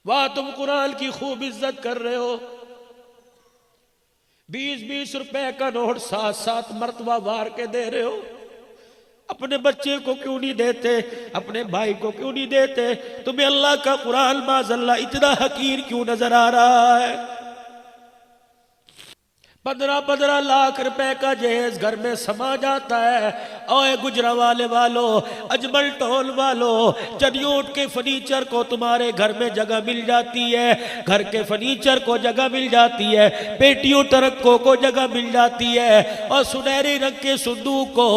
वहां तुम कुरान की खूब इज्जत कर रहे हो। 20-20 रुपए का नोट 7-7 मरतबा वार के दे रहे हो। अपने बच्चे को क्यों नहीं देते? अपने भाई को क्यों नहीं देते? तुम्हें अल्लाह का कुरान माज़अल्लाह इतना हकीर क्यों नजर आ रहा है? 15-15 लाख रुपए का जहेज घर में समा जाता है। ओए गुजरावाले वालों, अजमल टोल वालों, चनियोट के फर्नीचर को तुम्हारे घर में जगह मिल जाती है, घर के फर्नीचर को जगह मिल जाती है, पेटियों टरकों को जगह मिल जाती है, और सुनहरे रंग के संदूक को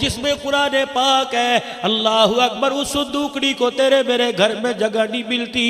जिसमें कुरान पाक है, अल्लाह अकबर, उस संदूकड़ी को तेरे मेरे घर में जगह नहीं मिलती।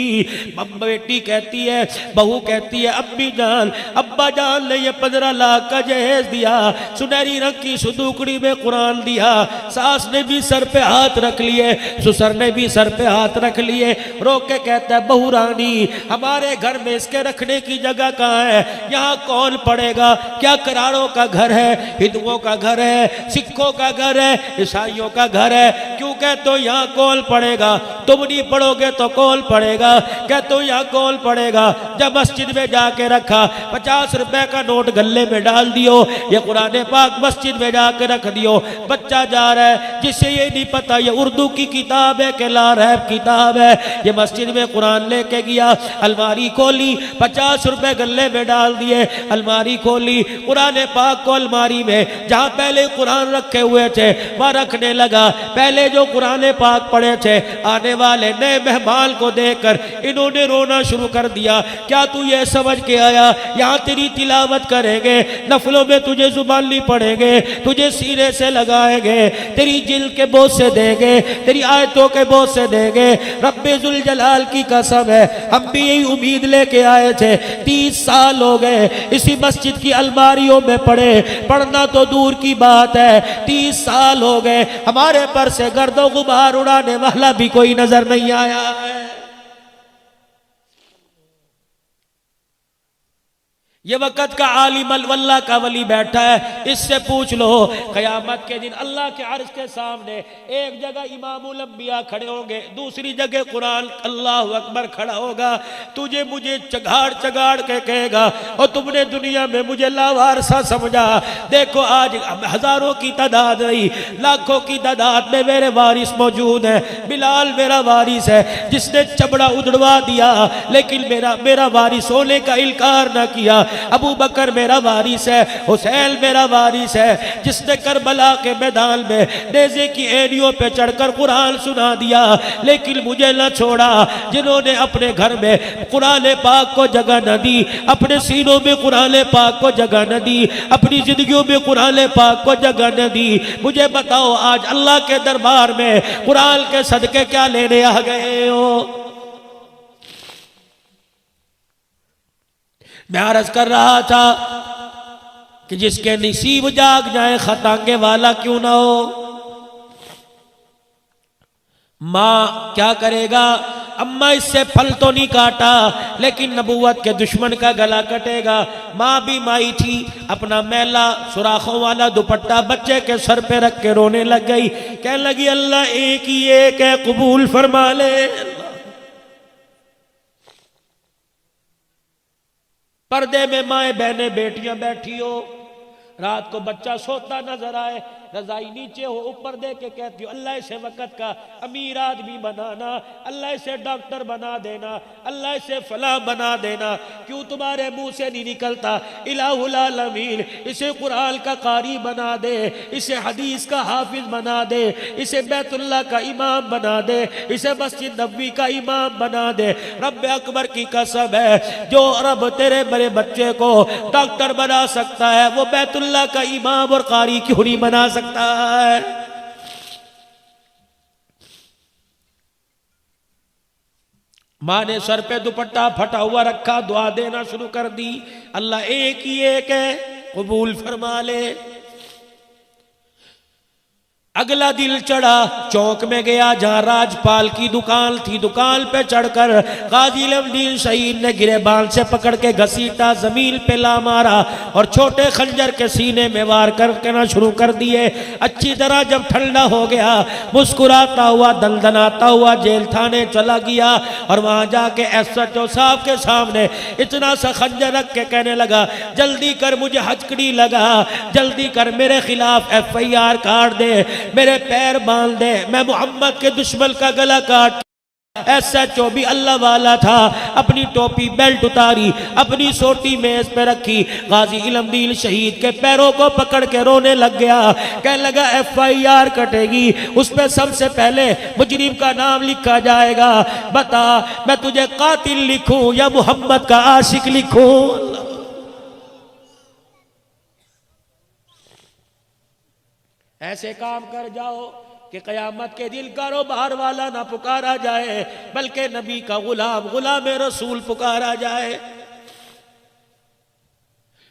बेटी कहती है, बहू कहती है, अम्मी जान अब्बा जान ने ये 15 लाख का जहेज दिया, सुनहरी रंग की संदूकड़ी में कुरान दिया। सास ने भी सर पे हाथ रख लिए, ससुर ने भी सर पे हाथ रख लिए। रो के कहता है, बहू रानी हमारे घर में इसके रखने की जगह कहाँ है? यहाँ कौन पड़ेगा? क्या करारों का घर है, हिंदुओं का घर है, सिखों का घर है, ईसाइयों का घर है? क्यों कहते हो यहाँ कौन पड़ेगा? तुम नहीं पढ़ोगे तो कौन पड़ेगा? कहते हो यहाँ कौन पड़ेगा? जब मस्जिद में जाके रखा, 50 रुपए का नोट गले में डाल दियो, ये कुरान पाक मस्जिद में जाके रख दियो। बच्चा जा रहा है, जिसे ये नहीं पता ये उर्दू की किताब है कि लारैब किताब है, ये मस्जिद में कुरान लेके गया, अलमारी खोली, 50 रुपए गले में डाल दिए, अलमारी खोली, कुरान पाक को अलमारी में जहां पहले कुरान रखे हुए थे वहां रखने लगा। पहले जो कुरान पाक पढ़े थे, आने वाले नए मेहमान को देखकर इन्होंने रोना शुरू कर दिया। क्या तू ये समझ के आया यहाँ तेरी तिलावत करेंगे, नफलों में तुझे जुबान नहीं पढ़ेंगे, तुझे सीने से लगाएंगे, तेरी जिल के बोझ से देंगे, तेरी आयतों के बोझ से देंगे। रब्बे जुल जलाल की कसम है, हम भी यही उम्मीद लेके आए थे। 30 साल हो गए इसी मस्जिद की अलमारियों में पड़े, पढ़ना तो दूर की बात है, 30 साल हो गए हमारे पर से गर्दो गुबार उड़ाने वाला भी कोई नजर नहीं आया है। ये वक़्त का आलिम अल्लाह का वली बैठा है, इससे पूछ लो क़यामत के दिन अल्लाह के अर्श के सामने एक जगह इमामुल अंबिया खड़े होंगे, दूसरी जगह कुरान अल्लाह अकबर खड़ा होगा। तुझे मुझे चगाड़ चगाड़ के कहेगा, और तुमने दुनिया में मुझे लावारसा समझा। देखो आज हजारों की तादाद नहीं, लाखों की तादाद में मेरे वारिस मौजूद है। बिलाल मेरा वारिस है, जिसने चमड़ा उधड़वा दिया लेकिन मेरा वारिस होने का इनकार न किया। अबू बकर मेरा वारिस है, हुसैन मेरा वारिस है, जिसने करबला के मैदान में नेज़े की एड़ियों पे चढ़कर कुरान सुना दिया लेकिन मुझे न छोड़ा। जिन्होंने अपने घर में कुरान पाक को जगह न दी, अपने सीनों में कुरान पाक को जगह न दी, अपनी जिंदगियों में कुरान पाक को जगह न दी, मुझे बताओ आज अल्लाह के दरबार में कुरान के सदके क्या लेने आ गए हो? मैं अर्ज कर रहा था कि जिसके नसीब जाग जाए खतांगे वाला क्यों ना हो। माँ क्या करेगा? अम्मा इससे फल तो नहीं काटा लेकिन नबूवत के दुश्मन का गला कटेगा। माँ भी माई थी, अपना मैला सुराखों वाला दुपट्टा बच्चे के सर पे रख के रोने लग गई, कहने लगी अल्लाह एक ही एक है, कबूल फरमा ले। पर्दे में माए बहने बेटियां बैठी हो, रात को बच्चा सोता नजर आए, रजाई नीचे हो, ऊपर दे के कहती हो अल्लाह इसे वक़्त का अमीर आदमी बनाना, अल्लाह इसे डॉक्टर बना देना, अल्लाह इसे फला बना देना। क्यों तुम्हारे मुंह से नहीं निकलता इलाहुल आलमीन इसे कुरान का कारी बना दे, इसे हदीस का हाफिज बना दे, इसे बैतुल्लाह का इमाम बना दे, इसे मस्जिद नबवी का इमाम बना दे। रब अकबर की कसम है, जो रब तेरे बड़े बच्चे को डॉक्टर बना सकता है वो बैतुल्लाह का इमाम और कारी क्यों नहीं बना सकता है? माँ ने सर पे दुपट्टा फटा हुआ रखा, दुआ देना शुरू कर दी, अल्लाह एक ही एक है, कबूल फरमा ले। अगला दिल चढ़ा, चौक में गया जहाँ राजपाल की दुकान थी। दुकान पे चढ़कर गाजी इल्मुद्दीन शहीद ने गिरेबान से पकड़ के घसीटा, जमीन पे ला मारा और छोटे खंजर के सीने में वार करना शुरू कर दिए। अच्छी तरह जब ठंडा हो गया, मुस्कुराता हुआ दंदनाता हुआ जेल थाने चला गया और वहाँ जाके SHO साहब के सामने इतना सा खंजर रख के कहने लगा, जल्दी कर, मुझे हचकड़ी लगा, जल्दी कर, मेरे खिलाफ FIR काट दे, मेरे पैर बांध दे, मैं मोहम्मद के दुश्मन का गला काट। SHO भी अल्लाह वाला था, अपनी टोपी बेल्ट उतारी, अपनी सोटी मेज पे रखी, गाजी इल्मुद्दीन शहीद के पैरों को पकड़ के रोने लग गया। कहने लगा FIR कटेगी, उसमें सबसे पहले मुजरिम का नाम लिखा जाएगा, बता मैं तुझे कातिल लिखूं या मोहम्मद का आशिक लिखूं। ऐसे काम कर जाओ कि क़यामत के दिन कारोबार वाला ना पुकारा जाए, बल्कि नबी का गुलाम, गुलाम रसूल पुकारा जाए।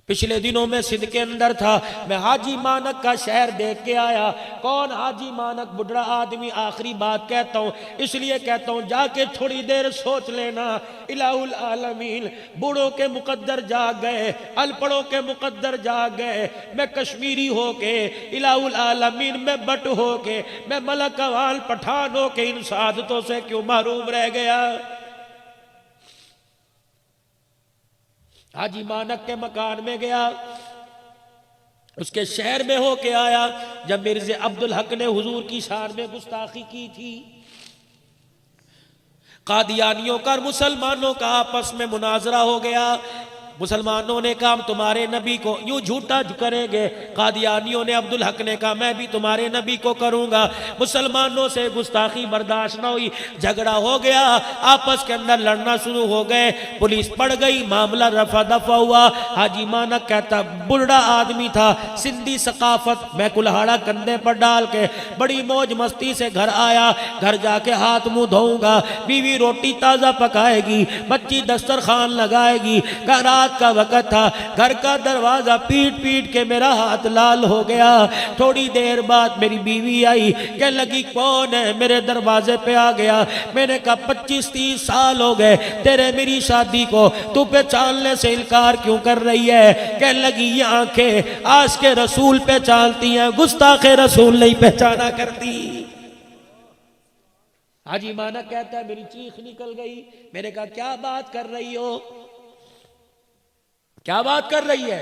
पिछले दिनों में सिंध के अंदर था, मैं हाजी मानक का शहर देख के आया। कौन हाजी मानक? बुढ़ा आदमी। आखिरी बात कहता हूँ, इसलिए कहता हूँ जाके थोड़ी देर सोच लेना। इलाहुल आलमीन, बूढ़ों के मुकद्दर जाग गए, अनपढ़ों के मुकद्दर जाग गए। मैं कश्मीरी होके, इलाहुल आलमीन में बट होके, मैं मलक अवाल पठान होके इन सादतों से क्यों महरूम रह गया? हाजी मानक के मकान में गया, उसके शहर में होके आया। जब मिर्ज़ा अब्दुल हक ने हुजूर की शान में गुस्ताखी की थी, कादियानियों का और मुसलमानों का आपस में मुनाजरा हो गया। मुसलमानों ने कहा हम तुम्हारे नबी को यूं झूठा करेंगे, कादियानियों ने, अब्दुल हक ने कहा मैं भी तुम्हारे नबी को करूंगा। मुसलमानों से गुस्ताखी बर्दाश्त न हुई, झगड़ा हो गया, आपस के अंदर लड़ना शुरू हो गए, पुलिस पड़ गई, मामला रफा दफा हुआ। हाजी मानक कहता, बुढ़ा आदमी था, सिंधी सकाफत, मैं कुल्हाड़ा कंधे पर डाल के बड़ी मौज मस्ती से घर आया। घर जाके हाथ मुंह धोऊंगा, बीवी रोटी ताज़ा पकाएगी, बच्ची दस्तरखान लगाएगी। रात का वक़्त था, घर का दरवाजा पीट पीट के मेरा हाथ लाल हो गया। थोड़ी देर बाद मेरी बीवी आई, कहने लगी कौन है? मेरे दरवाजे पे आ गया। मैंने कहा 25-30 साल हो गए तेरे मेरी शादी को, तू पहचानने से इनकार क्यों कर रही है? कहने लगी ये आंखें आज के रसूल पहचानती हैं, गुस्ताखे रसूल नहीं पहचाना करती। हाजी मानक कहता है मेरी चीख निकल गई। मैंने कहा क्या बात कर रही हो, क्या बात कर रही है?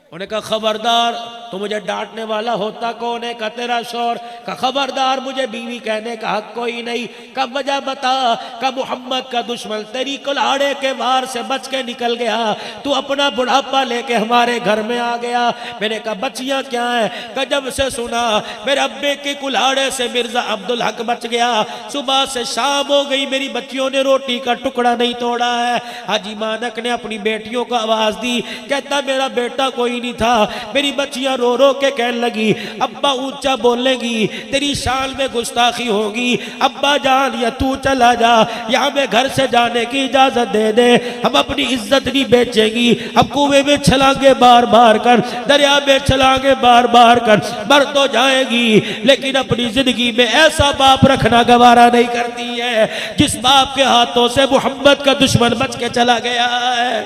उन्होंने कहा खबरदार, तो मुझे डांटने वाला होता कौन है? का तेरा शौहर। का खबरदार, मुझे बीवी कहने का हक कोई नहीं। कब वजह बता? का मोहम्मद का दुश्मन तेरी कुल्हाड़े के वार से बच के निकल गया, तू अपना बुढ़ापा लेके हमारे घर में आ गया। मैंने कहा बच्चियां क्या है? का जब से सुना मेरे अब्बे के कुल्हाड़े से मिर्जा अब्दुल हक बच गया, सुबह से शाम हो गई, मेरी बच्चियों ने रोटी का टुकड़ा नहीं तोड़ा है। हाजी मानक ने अपनी बेटियों को आवाज दी, कहता मेरा बेटा कोई नहीं था। मेरी बच्चियां रो रो के कहने लगी अब्बा ऊंचा बोलेगी, तेरी शान में गुस्ताखी होगी, अब्बा जान या तू चला जा, या हमें घर से जाने की इजाजत दे दे, हम अपनी इज्जत नहीं बेचेंगी। अब कुएं में छलांगे बार बार कर, दरिया में छलांगे बार बार कर, मर तो जाएगी लेकिन अपनी जिंदगी में ऐसा बाप रखना गवारा नहीं करती है जिस बाप के हाथों से मोहम्मद का दुश्मन बच के चला गया है।